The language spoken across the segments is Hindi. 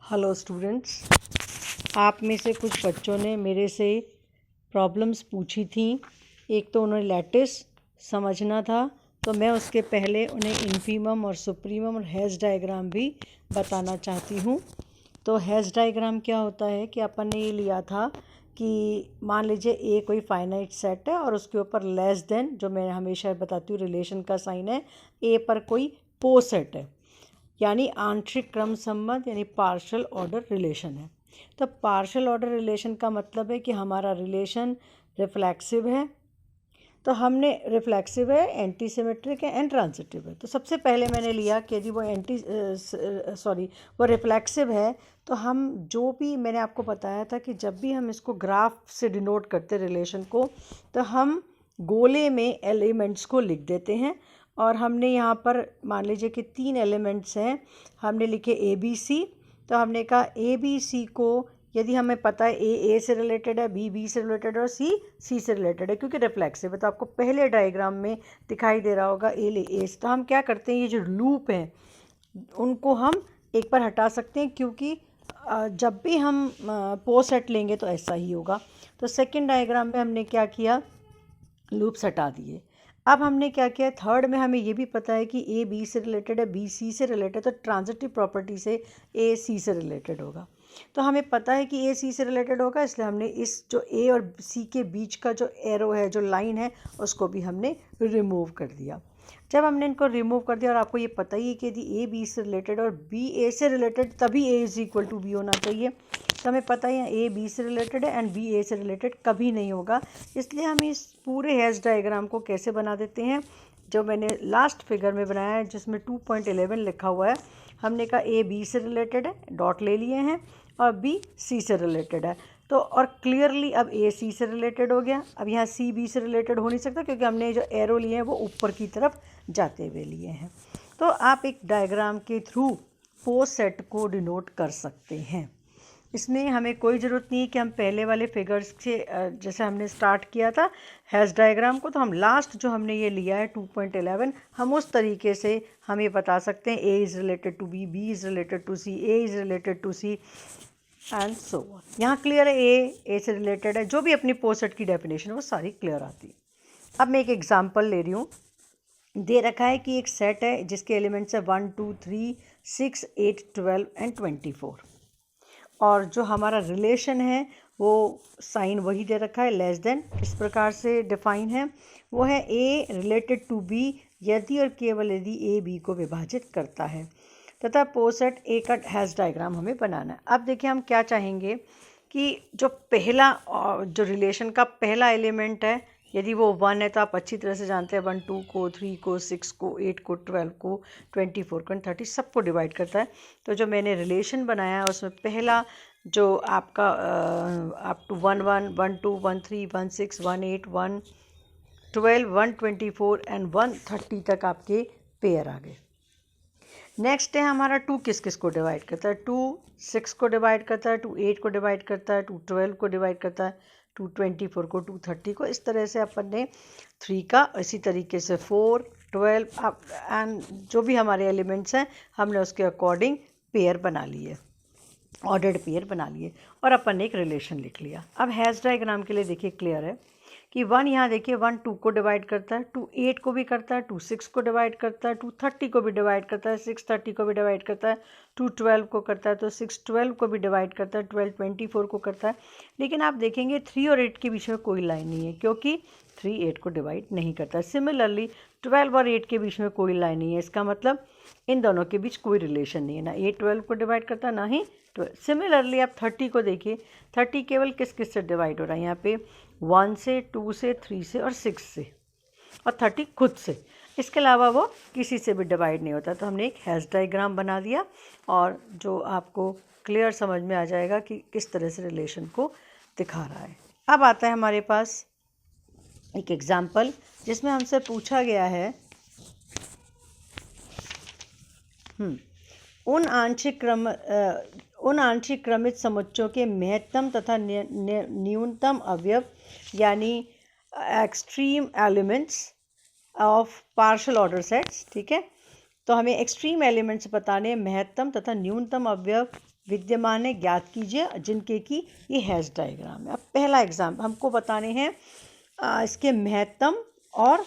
हेलो स्टूडेंट्स, आप में से कुछ बच्चों ने मेरे से प्रॉब्लम्स पूछी थी। एक तो उन्हें लैटिस समझना था, तो मैं उसके पहले उन्हें इन्फीमम और सुप्रीमम और हैज़ डायग्राम भी बताना चाहती हूँ। तो हैज़ डायग्राम क्या होता है कि अपन ने ये लिया था कि मान लीजिए ए कोई फाइनाइट सेट है और उसके ऊपर लेस देन, जो मैं हमेशा बताती हूँ रिलेशन का साइन है, ए पर कोई पो सेट है, यानी आंशिक क्रम संबंध यानी पार्शियल ऑर्डर रिलेशन है। तो पार्शियल ऑर्डर रिलेशन का मतलब है कि हमारा रिलेशन रिफ्लेक्सिव है। तो हमने रिफ्लेक्सिव है, एंटी सिमेट्रिक है एंड ट्रांजिटिव है। तो सबसे पहले मैंने लिया कि यदि वो वो रिफ्लेक्सिव है, तो हम जो भी मैंने आपको बताया था कि जब भी हम इसको ग्राफ से डिनोट करते रिलेशन को, तो हम गोले में एलिमेंट्स को लिख देते हैं। और हमने यहाँ पर मान लीजिए कि 3 एलिमेंट्स हैं, हमने लिखे ए बी सी। तो हमने कहा ए बी सी को यदि हमें पता है ए से रिलेटेड है, बी से रिलेटेड है और सी से रिलेटेड है, क्योंकि रिफ्लेक्सिव है। तो आपको पहले डायग्राम में दिखाई दे रहा होगा ए ले ए। तो हम क्या करते हैं, ये जो लूप हैं उनको हम एक बार हटा सकते हैं, क्योंकि जब भी हम पो सेट लेंगे तो ऐसा ही होगा। तो सेकेंड डायग्राम में हमने क्या किया, लूप्स हटा दिए। अब हमने क्या किया, थर्ड में हमें ये भी पता है कि ए बी से रिलेटेड है, बी सी से रिलेटेड है, तो ट्रांजिटिव प्रॉपर्टी से ए सी से रिलेटेड होगा। तो हमें पता है कि ए सी से रिलेटेड होगा, इसलिए हमने इस जो ए और सी के बीच का जो एरो है, जो लाइन है, उसको भी हमने रिमूव कर दिया। जब हमने इनको रिमूव कर दिया, और आपको ये पता ही है कि यदि ए बी से रिलेटेड और बी ए से रिलेटेड, तभी A is equal to B होना चाहिए। तो हमें पता ही है ए बी से रिलेटेड है एंड बी ए से रिलेटेड कभी नहीं होगा। इसलिए हम इस पूरे हैज़ डायग्राम को कैसे बना देते हैं, जो मैंने लास्ट फिगर में बनाया है जिसमें 2.11 लिखा हुआ है। हमने कहा ए बी से रिलेटेड है, डॉट ले लिए हैं, और बी सी से रिलेटेड है। तो और क्लियरली अब ए सी से रिलेटेड हो गया। अब यहाँ सी बी से रिलेटेड हो नहीं सकता, क्योंकि हमने जो एरो लिए हैं वो ऊपर की तरफ जाते हुए लिए हैं। तो आप एक डायग्राम के थ्रू पो सेट को डिनोट कर सकते हैं। इसमें हमें कोई ज़रूरत नहीं है कि हम पहले वाले फिगर्स से जैसे हमने स्टार्ट किया था हैज़ डायग्राम को, तो हम लास्ट जो हमने ये लिया है 2.11, हम उस तरीके से हम ये बता सकते हैं A is related to B, B is related to C, A is related to C and so on. यहाँ क्लियर है, ए से रिलेटेड है, जो भी अपनी पो सेट की डेफिनेशन है वो सारी क्लियर आती है। अब मैं एक एग्जाम्पल ले रही हूँ। दे रखा है कि एक सेट है जिसके एलिमेंट्स है 1 2 3 6 8 12 एंड 24, और जो हमारा रिलेशन है वो साइन वही दे रखा है, लेस देन। इस प्रकार से डिफाइन है, वो है ए रिलेटेड टू बी यदि और केवल यदि ए बी को विभाजित करता है, तथा पो सेट ए का हैज़ डायग्राम हमें बनाना है। अब देखिए हम क्या चाहेंगे कि जो पहला जो रिलेशन का पहला एलिमेंट है, यदि वो 1 है तो आप अच्छी तरह से जानते हैं 1 2 को, 3 को, 6 को, 8 को, 12 को, 24 को, 30 सबको डिवाइड करता है। तो जो मैंने रिलेशन बनाया है उसमें पहला जो आपका अप टू 1 1 1 2 1 3 1 6 1 8 1 12 124 एंड 130 तक आपके पेयर आ गए। नेक्स्ट है हमारा 2 किस किस को डिवाइड करता है, 2 6 को डिवाइड करता है, 2 8 को डिवाइड करता है, 2 12 को डिवाइड करता है, 2 24 को, 2 30 को। इस तरह से अपन ने 3 का, इसी तरीके से 4 12 एंड जो भी हमारे एलिमेंट्स हैं हमने उसके अकॉर्डिंग पेयर बना लिए, ऑर्डर्ड पेयर बना लिए, और अपन ने एक रिलेशन लिख लिया। अब हैज़ डायग्राम के लिए देखिए क्लियर है कि 1 यहाँ देखिए 1 2 को डिवाइड करता है, 2 8 को भी करता है, 2 6 को डिवाइड करता है, 2 30 को भी डिवाइड करता है, 6 30 को भी डिवाइड करता है, 2 12 को करता है, तो 6 12 को भी डिवाइड करता है, 12 24 को करता है। लेकिन आप देखेंगे 3 और 8 के बीच में कोई लाइन नहीं है, क्योंकि 3 8 को डिवाइड नहीं करता है। सिमिलरली 12 और 8 के बीच में कोई लाइन नहीं है, इसका मतलब इन दोनों के बीच कोई रिलेशन नहीं है, ना 8 12 को डिवाइड करता है ना ही 12। सिमिलरली आप 30 को देखिए, 30 केवल किस किस से डिवाइड हो रहा है, यहाँ पे 1 से, 2 से, 3 से और 6 से, और 30 खुद से। इसके अलावा वो किसी से भी डिवाइड नहीं होता। तो हमने एक हैज़ डायग्राम बना दिया, और जो आपको क्लियर समझ में आ जाएगा कि किस तरह से रिलेशन को दिखा रहा है। अब आता है हमारे पास एक एग्जाम्पल जिसमें हमसे पूछा गया है उन आंशिक क्रमित समुच्चयों के महत्तम तथा न्यूनतम अवयव यानी extreme elements of partial order sets. ठीक है, तो हमें एक्सट्रीम एलिमेंट्स बताने, महत्तम तथा न्यूनतम अवयव विद्यमान है ज्ञात कीजिए जिनके की ये हैश डायग्राम है। अब पहला एग्जाम्पल हमको बताने हैं इसके महत्तम और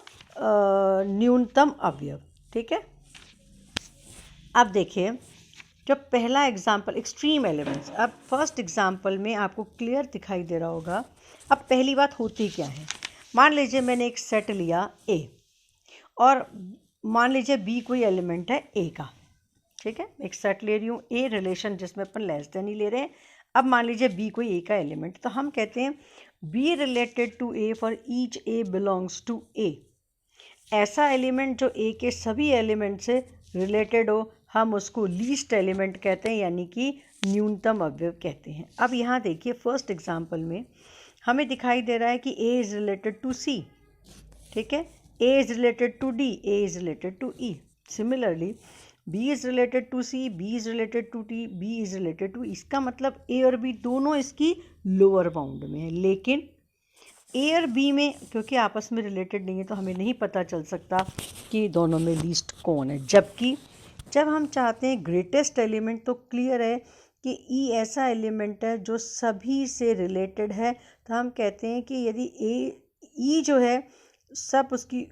न्यूनतम अवयव। ठीक है, अब देखिए जो पहला एग्जाम्पल एक्सट्रीम एलिमेंट्स, अब फर्स्ट एग्जाम्पल में आपको क्लियर दिखाई दे रहा होगा। अब पहली बात होती क्या है, मान लीजिए मैंने एक सेट लिया ए और मान लीजिए बी कोई एलिमेंट है ए का। ठीक है, एक सेट ले रही हूँ ए रिलेशन जिसमें अपन लेस देन ही ले रहे हैं। अब मान लीजिए बी कोई ए का एलिमेंट, तो हम कहते हैं B related to A for each A belongs to A. ऐसा एलिमेंट जो ए के सभी एलिमेंट से रिलेटेड हो हम उसको लीस्ट एलिमेंट कहते हैं, यानी कि न्यूनतम अवयव कहते हैं। अब यहाँ देखिए फर्स्ट एग्जांपल में हमें दिखाई दे रहा है कि A is related to C. ठीक है, A is related to D, A is related to E. Similarly B is related to C, B is related to T, B is related to. इसका मतलब ए और बी दोनों इसकी लोअर बाउंड में है, लेकिन ए और बी में क्योंकि आपस में रिलेटेड नहीं है तो हमें नहीं पता चल सकता कि दोनों में लीस्ट कौन है। जबकि जब हम चाहते हैं ग्रेटेस्ट एलिमेंट तो क्लियर है कि ई ऐसा एलिमेंट है जो सभी से रिलेटेड है। तो हम कहते हैं कि यदि ई जो है सब उसकी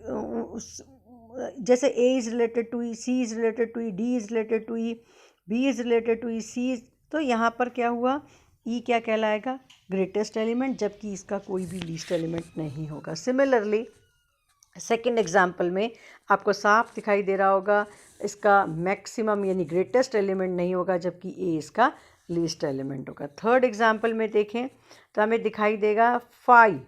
जैसे A is related to E, C is related to E, D is related to E, B is related to E, C, तो यहाँ पर क्या हुआ, ई क्या कहलाएगा, ग्रेटेस्ट एलिमेंट, जबकि इसका कोई भी लीस्ट एलिमेंट नहीं होगा। सिमिलरली सेकंड एग्जांपल में आपको साफ दिखाई दे रहा होगा इसका मैक्सिमम यानी ग्रेटेस्ट एलिमेंट नहीं होगा, जबकि ए इसका लीस्ट एलिमेंट होगा। थर्ड एग्जांपल में देखें तो हमें दिखाई देगा 5,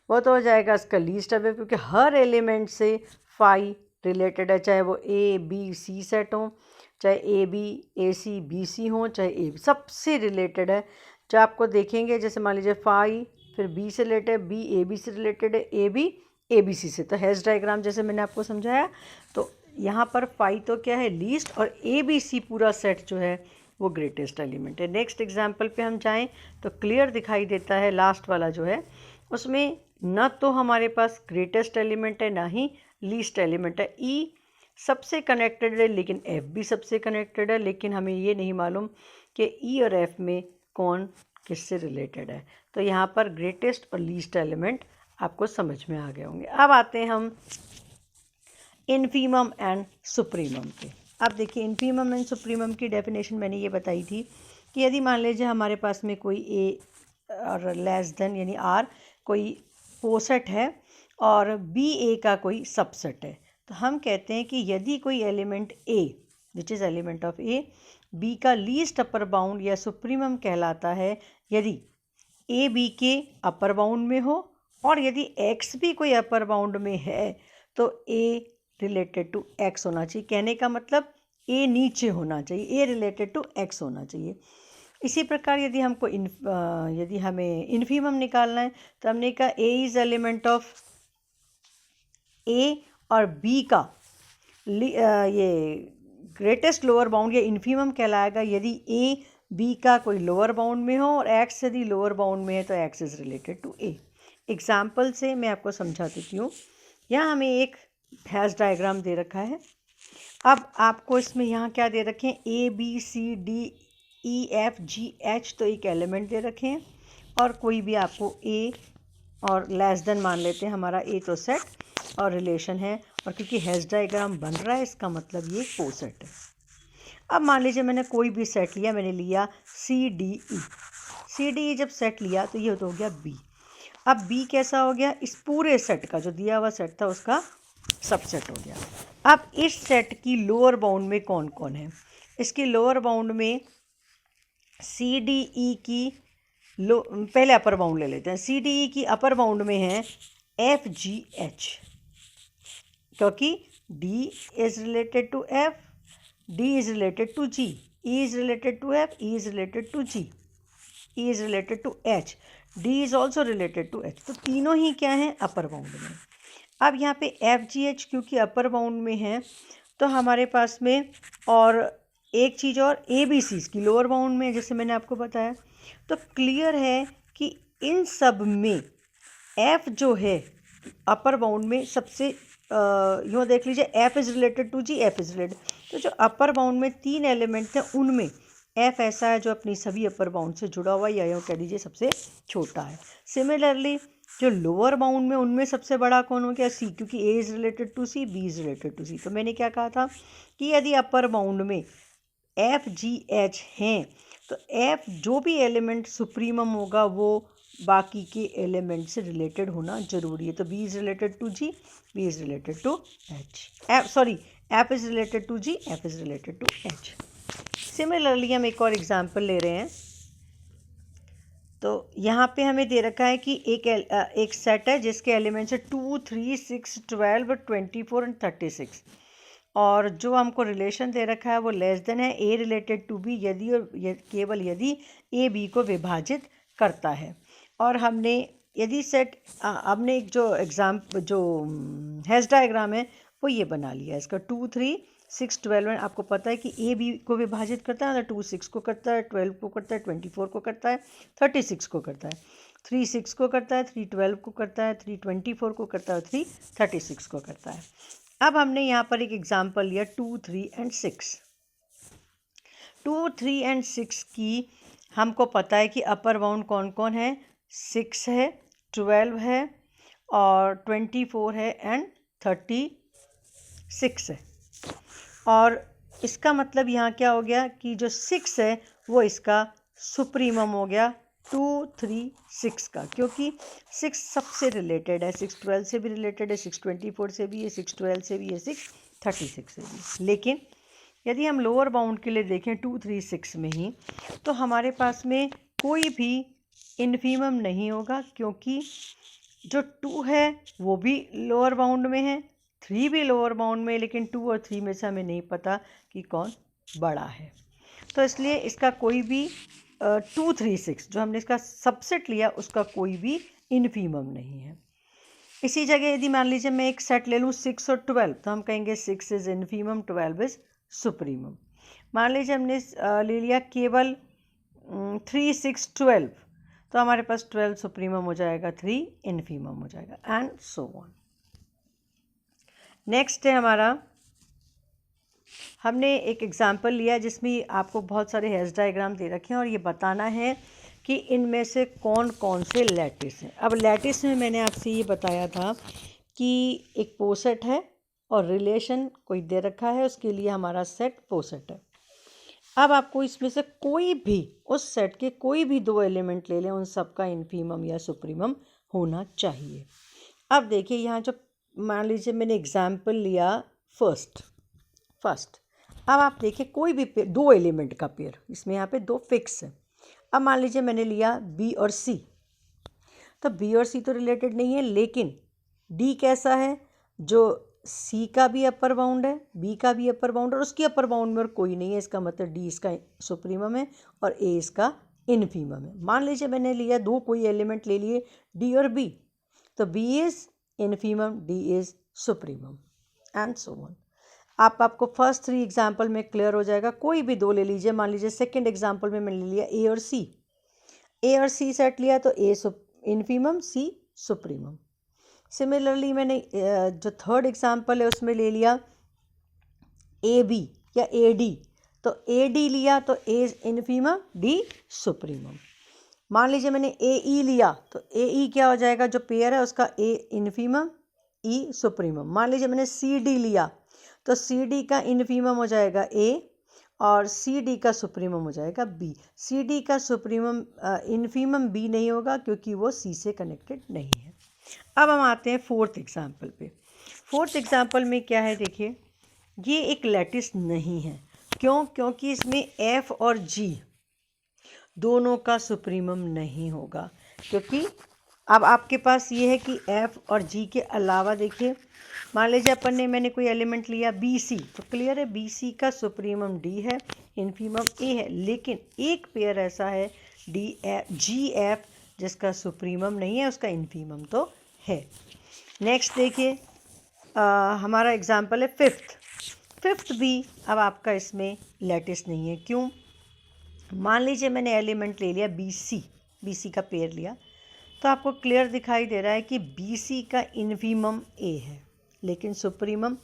वो तो हो जाएगा इसका लीस्ट अवयव क्योंकि हर एलिमेंट से 5 रिलेटेड है, चाहे वो ए बी सी सेट हो, चाहे A B A C B C हो, चाहे ए बी सबसे रिलेटेड है। जो आपको देखेंगे जैसे मान लीजिए 5 फिर बी से रिलेटेड है, बी ए बी से रिलेटेड है, ए बी ए बी सी से, तो हैश डायग्राम जैसे मैंने आपको समझाया। तो यहाँ पर 5 तो क्या है लीस्ट और ए बी सी पूरा सेट जो है वो ग्रेटेस्ट एलिमेंट है। नेक्स्ट एग्जाम्पल पे हम जाएं तो क्लियर दिखाई देता है लास्ट वाला जो है उसमें न तो हमारे पास ग्रेटेस्ट एलिमेंट है ना ही लीस्ट एलिमेंट है। ई सबसे कनेक्टेड है लेकिन एफ भी सबसे कनेक्टेड है, लेकिन हमें ये नहीं मालूम कि ई और एफ में कौन किससे रिलेटेड है। तो यहाँ पर ग्रेटेस्ट और लीस्ट एलिमेंट आपको समझ में आ गए होंगे। अब आते हैं हम इन्फीमम एंड सुप्रीमम पे। अब देखिए इन्फीमम एंड सुप्रीमम की डेफिनेशन मैंने ये बताई थी कि यदि मान लीजिए हमारे पास में कोई ए और लेस देन यानी आर कोई पोसेट है और बी ए का कोई सबसेट है, तो हम कहते हैं कि यदि कोई element A which is element of A B का लीस्ट अपर बाउंड या सुप्रीमम कहलाता है यदि ए बी के अपर बाउंड में हो और यदि एक्स भी कोई अपर बाउंड में है तो ए रिलेटेड टू एक्स होना चाहिए। कहने का मतलब ए नीचे होना चाहिए, ए रिलेटेड टू एक्स होना चाहिए। इसी प्रकार यदि हमको यदि हमें इन्फीमम निकालना है तो हमने कहा ए इज़ एलिमेंट ऑफ ए और बी का ये ग्रेटेस्ट लोअर बाउंड या इन्फीमम कहलाएगा यदि ए बी का कोई लोअर बाउंड में हो और एक्स यदि लोअर बाउंड में है तो X is related to A. Example से मैं आपको समझा देती हूँ। यहाँ हमें एक हैश डायग्राम दे रखा है। अब आपको इसमें यहाँ क्या दे रखे हैं, A B C D E F G H, तो एक एलिमेंट दे रखे हैं और कोई भी आपको ए और लेस देन मान लेते हैं, हमारा ए तो सेट और रिलेशन है और क्योंकि हैश डायग्राम बन रहा है इसका मतलब ये कोसेट है। अब मान लीजिए मैंने कोई भी सेट लिया, मैंने लिया सी डी ई जब सेट लिया तो ये तो हो गया बी। अब बी कैसा हो गया, इस पूरे सेट का जो दिया हुआ सेट था उसका सबसेट हो गया। अब इस सेट की लोअर बाउंड में कौन कौन है, इसकी लोअर बाउंड में सी डी ई की पहले अपर बाउंड ले लेते हैं। सी डी ई की अपर बाउंड में है एफ जी एच, क्योंकि D is related to F, D is related to G, E is related to F, E is related to G, E is related to H, D is also related to H. तो तीनों ही क्या हैं अपर बाउंड में। अब यहाँ पे एफ जी एच क्योंकि अपर बाउंड में है तो हमारे पास में और एक चीज़ और ए बी सी की लोअर बाउंड में, जैसे मैंने आपको बताया। तो क्लियर है कि इन सब में एफ जो है अपर बाउंड में सबसे यूँ देख लीजिए F is related to G, F is related, तो जो अपर बाउंड में 3 एलिमेंट थे उनमें एफ ऐसा है जो अपनी सभी अपर बाउंड से जुड़ा हुआ है, या यूँ कह लीजिए सबसे छोटा है। सिमिलरली जो लोअर बाउंड में उनमें सबसे बड़ा कौन हो गया, सी, क्योंकि A is related to C, B is related to C. तो मैंने क्या कहा था कि यदि अपर बाउंड में एफ जी एच हैं तो एफ जो भी एलिमेंट सुप्रीमम होगा वो बाकी के एलिमेंट से रिलेटेड होना जरूरी है। तो B is related to G, B is related to H, F is related to G, F is related to H. Similarly हम एक और एग्जांपल ले रहे हैं। तो यहाँ पे हमें दे रखा है कि एक सेट है जिसके एलिमेंट्स है 2, 3, 6, 12, 24 एंड 36, और जो हमको रिलेशन दे रखा है वो लेस देन है ए रिलेटेड टू बी यदि और केवल यदि ए बी को विभाजित करता है। और हमने यदि सेट हमने एक जो हैश डायग्राम है वो ये बना लिया है इसका 2, 3, 6, 12 आपको पता है कि ए बी को विभाजित करता है, 2 6 को करता है, 12 को करता है, 24 को करता है, 36 को करता है, 3 6 को करता है, 3 12 को करता है, 3 24 को करता है, 3 36 को करता है। अब हमने यहाँ पर एक एग्जांपल लिया 2, 3 एंड 6। 2, 3 एंड 6 की हमको पता है कि अपर बाउंड कौन कौन है, 6 है, 12 है और 24 है एंड 36 है। और इसका मतलब यहाँ क्या हो गया कि जो 6 है वो इसका सुप्रीमम हो गया 2, 3, 6 का, क्योंकि 6 सबसे रिलेटेड है, 6 12 से भी रिलेटेड है, 6 24 से भी है, 6 12 से भी है, 6 36 से भी। लेकिन यदि हम लोअर बाउंड के लिए देखें 2, 3, 6 में ही, तो हमारे पास में कोई भी इन्फीमम नहीं होगा, क्योंकि जो 2 है वो भी लोअर बाउंड में है, 3 भी लोअर बाउंड में, लेकिन 2 और 3 में से हमें नहीं पता कि कौन बड़ा है। तो इसलिए इसका कोई भी 2, 3, 6 जो हमने इसका सबसेट लिया उसका कोई भी इन्फीमम नहीं है। इसी जगह यदि मान लीजिए मैं एक सेट ले लूँ 6 और 12, तो हम कहेंगे 6 इज़ इन्फीमम, 12 इज़ सुप्रीमम। मान लीजिए हमने ले लिया केवल 3, 6, 12, तो हमारे पास 12 सुप्रीमम हो जाएगा, 3 इन्फीमम हो जाएगा एंड सो ऑन। नेक्स्ट है हमारा, हमने एक एग्जाम्पल लिया जिसमें आपको बहुत सारे हैश डायग्राम दे रखे हैं और ये बताना है कि इनमें से कौन कौन से लैटिस हैं। अब लैटिस में मैंने आपसे ये बताया था कि एक पोसेट है और रिलेशन कोई दे रखा है, उसके लिए हमारा सेट पोसेट है। अब आपको इसमें से कोई भी उस सेट के कोई भी 2 एलिमेंट ले लें, उन सब का इन्फीमम या सुप्रीमम होना चाहिए। अब देखिए यहाँ जो मान लीजिए मैंने एग्जाम्पल लिया फर्स्ट, अब आप देखिए कोई भी 2 एलिमेंट का पेयर, इसमें यहाँ पे 2 फिक्स है। अब मान लीजिए मैंने लिया बी और सी, तो बी और सी तो रिलेटेड नहीं है, लेकिन डी कैसा है, जो सी का भी अपर बाउंड है, बी का भी अपर बाउंड है और उसकी अपर बाउंड में और कोई नहीं है, इसका मतलब डी इसका सुप्रीमम है और ए इसका इन्फीमम है। मान लीजिए मैंने लिया 2 कोई एलिमेंट ले लिए डी और बी, तो B is infimum, D is supremum and so on. आपको फर्स्ट 3 एग्जाम्पल में क्लियर हो जाएगा। कोई भी 2 ले लीजिए, मान लीजिए सेकंड एग्जाम्पल में मैंने लिया ए और सी सेट लिया, तो ए इन्फीमम, सी सुप्रीमम। सिमिलरली मैंने जो थर्ड एग्जाम्पल है उसमें ले लिया ए बी या ए डी, तो ए डी लिया तो ए इन्फीमम, डी सुप्रीमम। मान लीजिए मैंने ए ई लिया, तो ए ई क्या हो जाएगा, जो पेयर है उसका ए इन्फीमम, ई सुप्रीमम। मान लीजिए मैंने सी डी लिया, तो सी डी का इन्फीमम हो जाएगा ए और सी डी का सुप्रीमम हो जाएगा बी। सी डी का सुप्रीमम इन्फीमम बी नहीं होगा क्योंकि वो सी से कनेक्टेड नहीं है। अब हम आते हैं फोर्थ एग्जाम्पल पे। फोर्थ एग्जाम्पल में क्या है, देखिए ये एक लैटिस नहीं है। क्यों? क्योंकि इसमें एफ और जी दोनों का सुप्रीमम नहीं होगा, क्योंकि अब आपके पास ये है कि एफ और जी के अलावा देखिए, मान लीजिए मैंने कोई एलिमेंट लिया बी सी, तो क्लियर है बी सी का सुप्रीमम डी है, इन्फीमम ए है, लेकिन एक पेयर ऐसा है डी एफ जी एफ जिसका सुप्रीमम नहीं है, उसका इन्फीमम तो है। नेक्स्ट देखिए हमारा एग्जाम्पल है फिफ्थ भी अब आपका इसमें लैटिस नहीं है। क्यों? मान लीजिए मैंने एलिमेंट ले लिया बी सी का पेयर लिया, तो आपको क्लियर दिखाई दे रहा है कि बी सी का इन्फीमम ए है, लेकिन सुप्रीमम।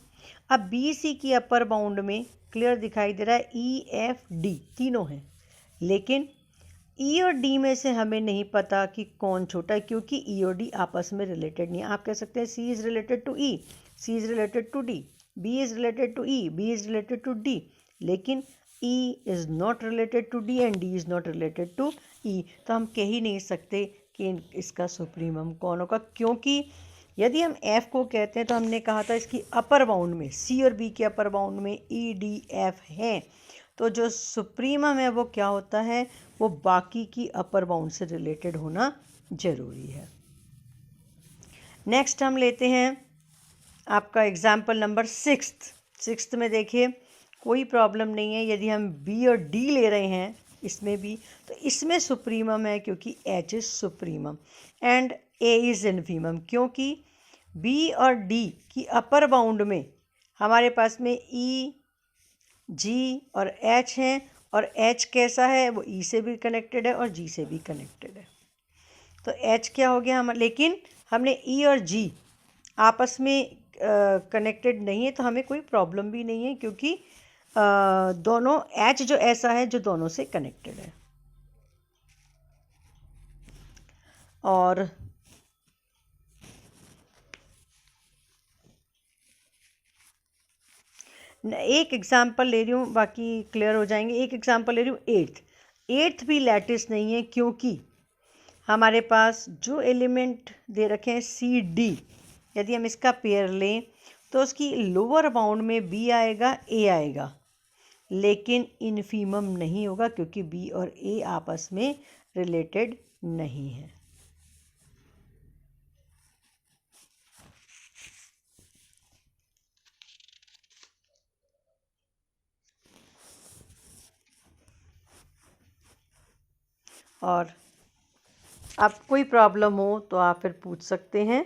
अब बी सी की अपर बाउंड में क्लियर दिखाई दे रहा है ई एफ डी तीनों हैं, लेकिन ई और डी में से हमें नहीं पता कि कौन छोटा है, क्योंकि ई और डी आपस में रिलेटेड नहीं है। आप कह सकते हैं C is related to E, C is related to D, B is related to E, B is related to D, लेकिन E is not related to D and D is not related to E। तो हम कह ही नहीं सकते कि इसका सुप्रीमम कौन होगा, क्योंकि यदि हम F को कहते हैं तो हमने कहा था इसकी अपर बाउंड में C और B के अपर बाउंड में E D F हैं, तो जो सुप्रीमम है वो क्या होता है, वो बाकी की अपर बाउंड से रिलेटेड होना ज़रूरी है। नेक्स्ट हम लेते हैं आपका एग्जाम्पल नंबर सिक्स्थ में देखिए कोई प्रॉब्लम नहीं है। यदि हम बी और डी ले रहे हैं इसमें भी, तो इसमें सुप्रीमम है क्योंकि H is supremum and A is infimum, क्योंकि बी और डी की अपर बाउंड में हमारे पास में ई जी और एच हैं, और एच कैसा है, वो ई से भी कनेक्टेड है और जी से भी कनेक्टेड है। तो एच क्या हो गया लेकिन हमने ई और जी आपस में कनेक्टेड नहीं है, तो हमें कोई प्रॉब्लम भी नहीं है, क्योंकि दोनों एच जो ऐसा है जो दोनों से कनेक्टेड है। और एक एग्जांपल ले रही हूँ, बाकी क्लियर हो जाएंगे। एक एग्जांपल ले रही हूँ एट्थ भी लैटिस नहीं है, क्योंकि हमारे पास जो एलिमेंट दे रखे हैं सी डी, यदि हम इसका पेयर लें तो उसकी लोअर बाउंड में बी आएगा, ए आएगा, लेकिन इन्फीमम नहीं होगा क्योंकि बी और ए आपस में रिलेटेड नहीं है। और अब कोई प्रॉब्लम हो तो आप फिर पूछ सकते हैं।